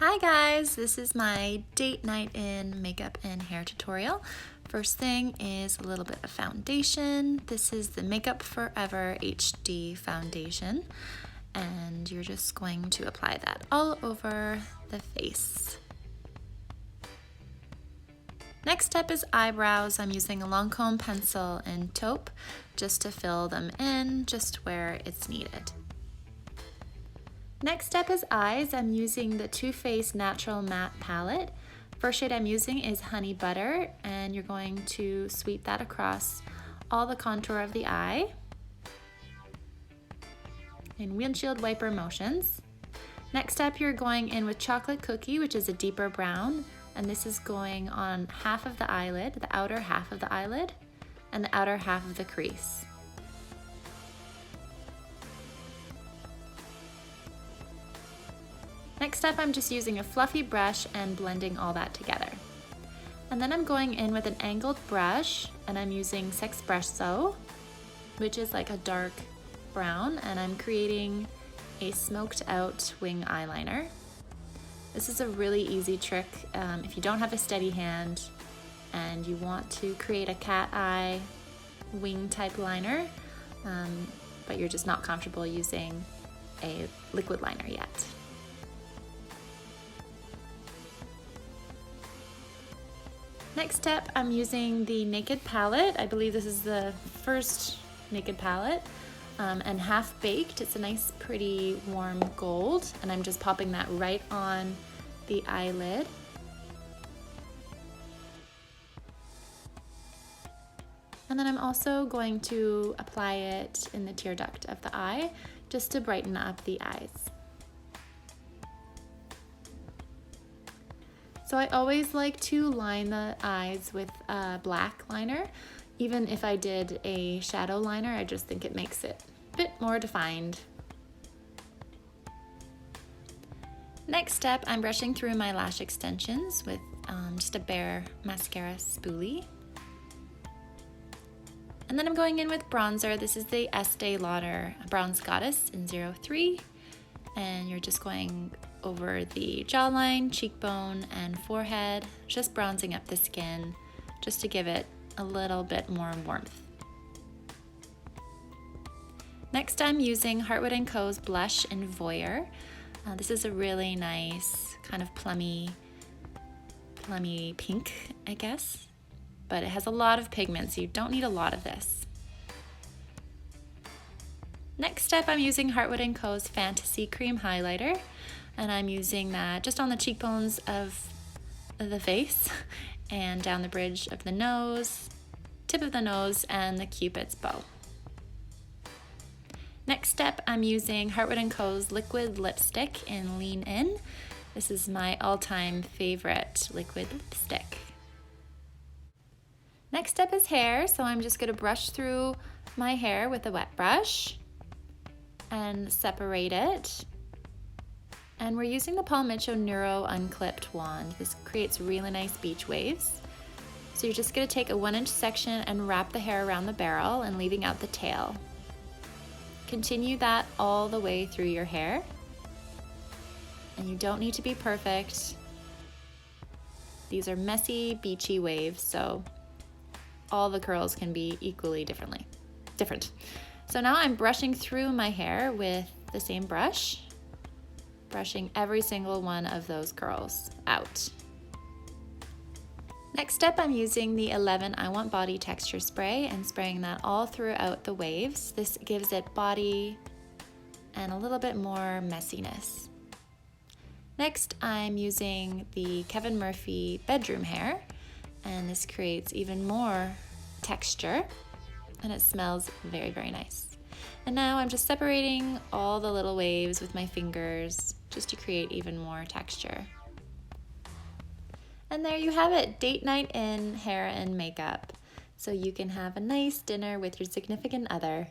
Hi guys, this is my date night in makeup and hair tutorial. First thing is a little bit of foundation. This is the Makeup Forever HD foundation, and you're just going to apply that all over the face. Next step is eyebrows. I'm using a Lancome pencil and taupe just to fill them in just where it's needed. Next step is eyes. I'm using the Too Faced Natural Matte Palette. First shade I'm using is Honey Butter, and you're going to sweep that across all the contour of the eye in windshield wiper motions. Next step, you're going in with Chocolate Cookie, which is a deeper brown, and this is going on half of the eyelid, the outer half of the eyelid, and the outer half of the crease. Next up, I'm just using a fluffy brush and blending all that together. And then I'm going in with an angled brush, and I'm using Sexpresso, which is like a dark brown, and I'm creating a smoked out wing eyeliner. This is a really easy trick if you don't have a steady hand and you want to create a cat eye wing type liner, but you're just not comfortable using a liquid liner yet. Next step, I'm using the Naked palette. I believe this is the first Naked palette, and Half Baked. It's a nice, pretty, warm gold, and I'm just popping that right on the eyelid. And then I'm also going to apply it in the tear duct of the eye, just to brighten up the eyes. So I always like to line the eyes with a black liner. Even if I did a shadow liner, I just think it makes it a bit more defined. Next step, I'm brushing through my lash extensions with just a bare mascara spoolie. And then I'm going in with bronzer. This is the Estee Lauder Bronze Goddess in 03. And you're just going over the jawline, cheekbone, and forehead, just bronzing up the skin, just to give it a little bit more warmth. Next, I'm using Heartwood & Co.'s blush in Voyeur. This is a really nice kind of plummy pink, I guess, but it has a lot of pigment, so you don't need a lot of this. Next step, I'm using Heartwood & Co.'s Fantasy Cream Highlighter, and I'm using that just on the cheekbones of the face and down the bridge of the nose, tip of the nose, and the Cupid's bow. Next step, I'm using Heartwood & Co.'s liquid lipstick in Lean In. This is my all-time favorite liquid lipstick. Next step is hair, so I'm just going to brush through my hair with a wet brush and separate it. And we're using the Paul Mitchell Neuro Unclipped wand. This creates really nice beach waves. So you're just going to take a 1-inch section and wrap the hair around the barrel and leaving out the tail. Continue that all the way through your hair. And you don't need to be perfect. These are messy, beachy waves, so all the curls can be equally different. So now I'm brushing through my hair with the same brush, brushing every single one of those curls out. Next step, I'm using the 11 I Want Body Texture Spray and spraying that all throughout the waves. This gives it body and a little bit more messiness. Next, I'm using the Kevin Murphy Bedroom Hair, and this creates even more texture, and it smells very, very nice. And now I'm just separating all the little waves with my fingers just to create even more texture. And there you have it, date night in hair and makeup. So you can have a nice dinner with your significant other.